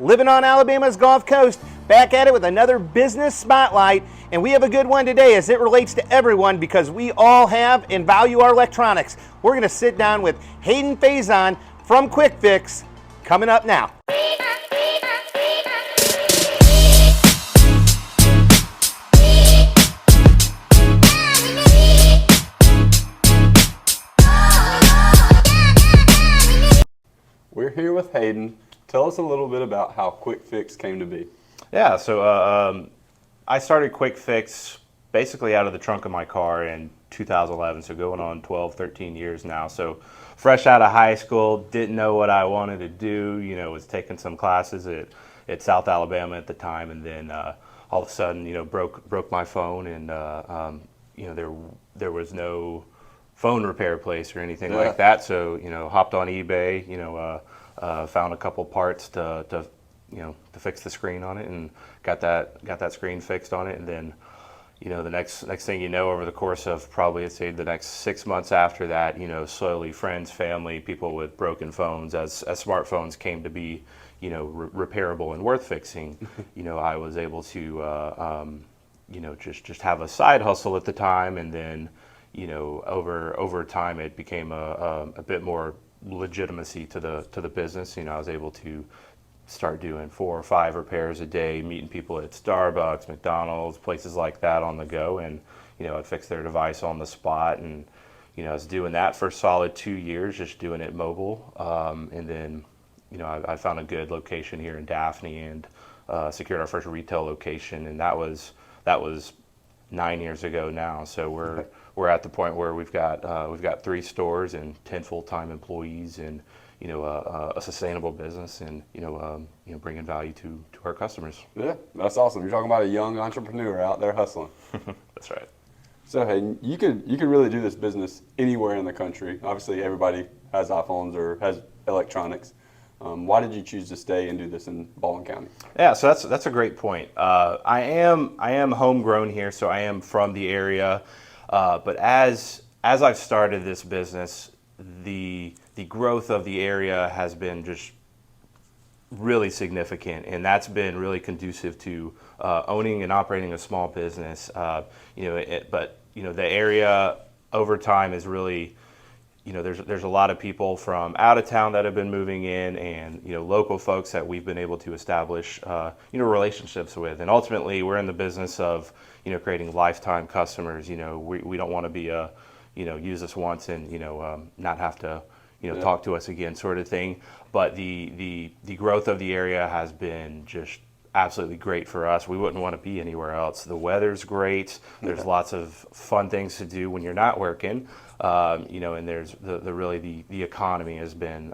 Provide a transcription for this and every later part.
living on Alabama's Gulf Coast, back at it with another business spotlight. And we have a good one today as it relates to everyone because we all have and value our electronics. We're going to sit down with Hayden Faison from QuickFix coming up now. We're here with Hayden. Tell us a little bit about how QuickFix came to be. Yeah, so I started QuickFix basically out of the trunk of my car in 2011, so going on 12, 13 years now. So fresh out of high school, didn't know what I wanted to do, was taking some classes at South Alabama at the time, and then all of a sudden, broke my phone, and there was no phone repair place or anything like that. So hopped on eBay, found a couple parts to fix the screen on it, and got that screen fixed on it. And then the next thing you know, over the course of probably, I'd say, the next 6 months after that, slowly friends, family, people with broken phones, as smartphones came to be repairable and worth fixing, I was able to just have a side hustle at the time. And then over time it became a bit more legitimacy to the business. I was able to start doing 4 or 5 repairs a day, meeting people at Starbucks, McDonald's, places like that on the go, and I'd fix their device on the spot. And I was doing that for a solid 2 years, just doing it mobile. And then I found a good location here in Daphne and secured our first retail location, and that was 9 years ago now. So we're at the point where we've got 3 stores and 10 full-time employees, and a sustainable business, and bringing value to our customers. Yeah, that's awesome. You're talking about a young entrepreneur out there hustling. That's right. So hey, you could really do this business anywhere in the country. Obviously, everybody has iPhones or has electronics. Why did you choose to stay and do this in Baldwin County? Yeah, so that's a great point. I am homegrown here, so I am from the area. But as I've started this business, the growth of the area has been just really significant, and that's been really conducive to owning and operating a small business. But the area over time is really, there's a lot of people from out of town that have been moving in, and local folks that we've been able to establish relationships with. And ultimately, we're in the business of creating lifetime customers. We don't want to be a use us once and not have to talk to us again sort of thing. But the growth of the area has been just absolutely great for us. We wouldn't want to be anywhere else. The weather's great. There's lots of fun things to do when you're not working. And there's the economy has been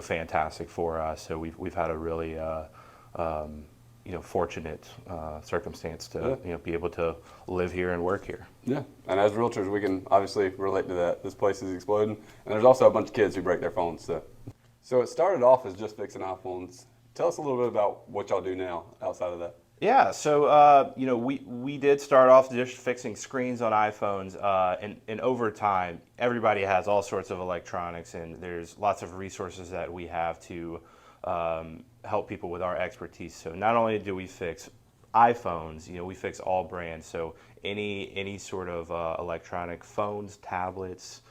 fantastic for us. So we've had a really fortunate circumstance to be able to live here and work here. Yeah, and as realtors, we can obviously relate to that. This place is exploding, and there's also a bunch of kids who break their phones. So it started off as just fixing iPhones. Tell us a little bit about what y'all do now outside of that. Yeah, so we did start off just fixing screens on iPhones, and over time, everybody has all sorts of electronics, and there's lots of resources that we have to help people with our expertise. So not only do we fix iPhones, we fix all brands. So any sort of electronic phones, tablets,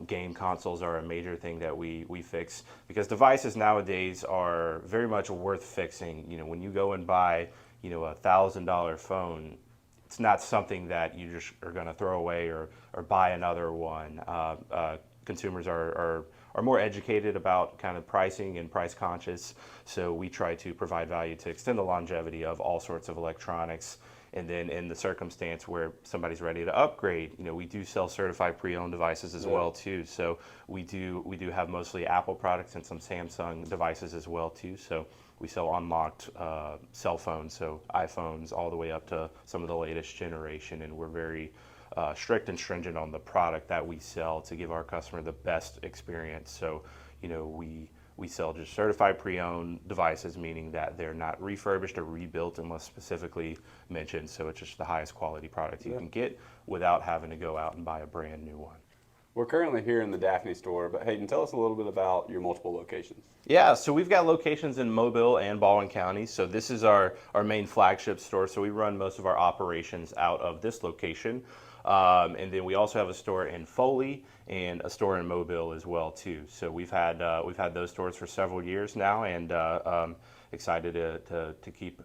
game consoles are a major thing that we fix, because devices nowadays are very much worth fixing. When you go and buy $1,000 phone, it's not something that you just are going to throw away or buy another one. Consumers are more educated about kind of pricing and price conscious, so we try to provide value to extend the longevity of all sorts of electronics. And then in the circumstance where somebody's ready to upgrade, we do sell certified pre-owned devices as well too. So we do have mostly Apple products and some Samsung devices as well too. So we sell unlocked cell phones, so iPhones all the way up to some of the latest generation, and we're very strict and stringent on the product that we sell to give our customer the best experience. So we sell just certified pre-owned devices, meaning that they're not refurbished or rebuilt unless specifically mentioned. So it's just the highest quality product you can get without having to go out and buy a brand new one. We're currently here in the Daphne store, but Hayden, tell us a little bit about your multiple locations. Yeah, so we've got locations in Mobile and Baldwin County. So this is our main flagship store. So we run most of our operations out of this location. And then we also have a store in Foley and a store in Mobile as well too. So we've had those stores for several years now, and excited to keep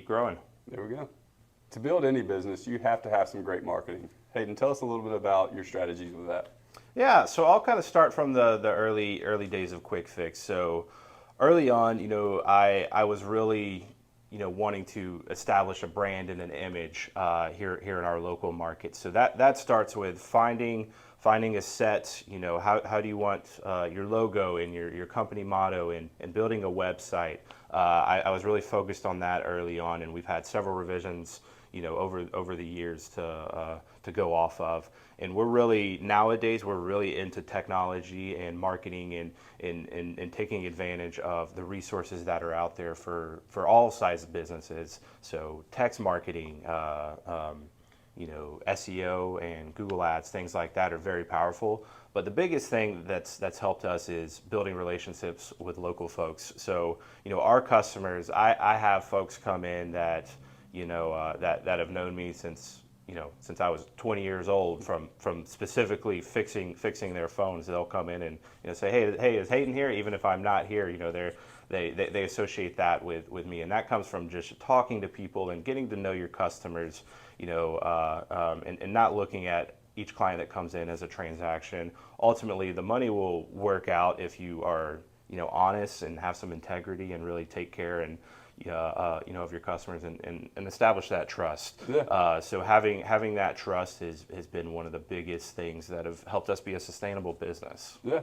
growing. There we go. To build any business, you have to have some great marketing. Hayden, tell us a little bit about your strategies with that. Yeah, so I'll kind of start from the early days of QuickFix. So early on, I was really, wanting to establish a brand and an image here in our local market. So that starts with finding a set. How do you want your logo and your company motto and building a website. I was really focused on that early on, and we've had several revisions over the years to go off of. And nowadays we're really into technology and marketing and taking advantage of the resources that are out there for all size businesses. So text marketing, SEO and Google Ads, things like that are very powerful. But the biggest thing that's helped us is building relationships with local folks. So, our customers, I have folks come in that that have known me since I was 20 years old, from specifically fixing their phones. They'll come in and say, hey, is Hayden here? Even if I'm not here, they associate that with me, and that comes from just talking to people and getting to know your customers, and not looking at each client that comes in as a transaction. Ultimately, the money will work out if you are honest and have some integrity and really take care and of your customers and establish that trust. Yeah. So having that trust has been one of the biggest things that have helped us be a sustainable business. Yeah,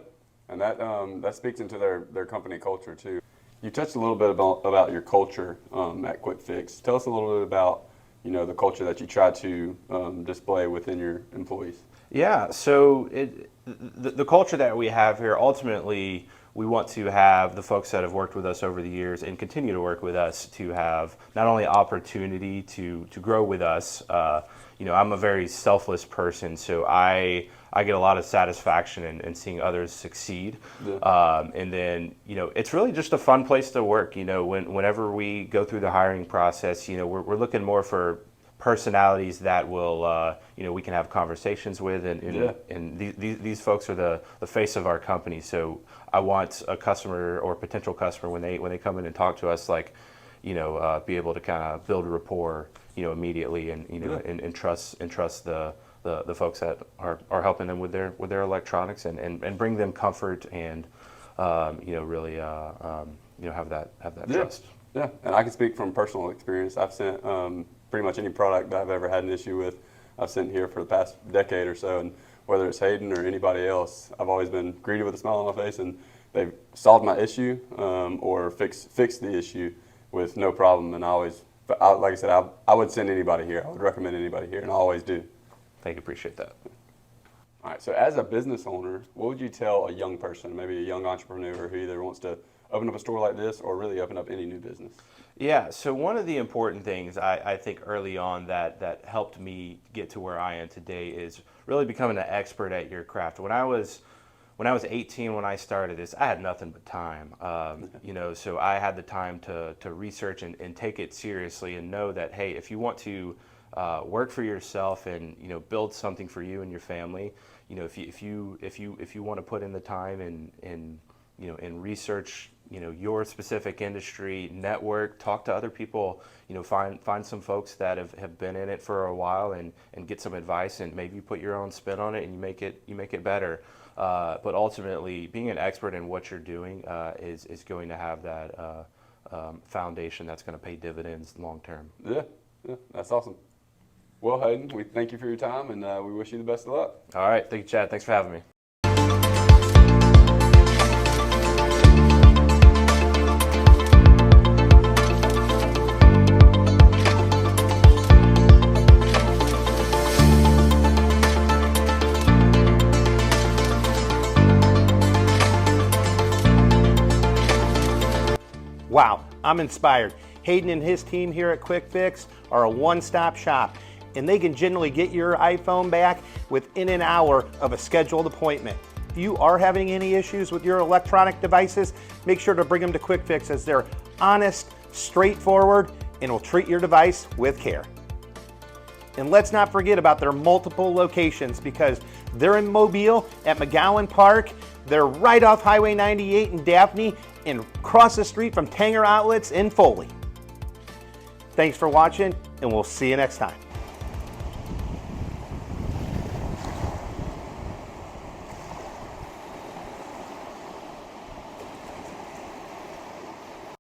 and that speaks into their company culture too. You touched a little bit about your culture at QuickFix. Tell us a little bit about the culture that you try to display within your employees. Yeah, so the culture that we have here, ultimately, we want to have the folks that have worked with us over the years and continue to work with us to have not only opportunity to grow with us. I'm a very selfless person, so I get a lot of satisfaction in seeing others succeed. Yeah. And then, it's really just a fun place to work. Whenever we go through the hiring process, we're looking more for personalities that will, we can have conversations with, and these folks are the face of our company. So I want a customer or potential customer when they come in and talk to us, be able to kind of build a rapport, immediately, and and trust the folks that are helping them with their electronics and bring them comfort and really have that trust. Yeah, and I can speak from personal experience. I've sent pretty much any product that I've ever had an issue with, I've sent here for the past decade or so, and whether it's Hayden or anybody else, I've always been greeted with a smile on my face, and they've solved my issue or fixed the issue with no problem. And like I said, I would send anybody here. I would recommend anybody here, and I always do. Thank you, appreciate that. All right, so as a business owner, what would you tell a young person, maybe a young entrepreneur who either wants to open up a store like this or really open up any new business? Yeah, so one of the important things I think early on that helped me get to where I am today is really becoming an expert at your craft. When I was 18, when I started this, I had nothing but time. So I had the time to research and take it seriously and know that, hey, if you want to work for yourself and build something for you and your family, if you want to put in the time and research your specific industry, network, talk to other people, find some folks that have been in it for a while and get some advice, and maybe put your own spin on it and you make it better. But ultimately, being an expert in what you're doing is going to have that foundation that's going to pay dividends long term. Yeah, that's awesome. Well, Hayden, we thank you for your time, and we wish you the best of luck. All right, thank you, Chad. Thanks for having me. Wow, I'm inspired. Hayden and his team here at QuickFix are a one-stop shop. and they can generally get your iPhone back within an hour of a scheduled appointment. If you are having any issues with your electronic devices, make sure to bring them to QuickFix, as they're honest, straightforward, and will treat your device with care. And let's not forget about their multiple locations, because they're in Mobile at McGowan Park, they're right off Highway 98 in Daphne, and across the street from Tanger Outlets in Foley. Thanks for watching, and we'll see you next time.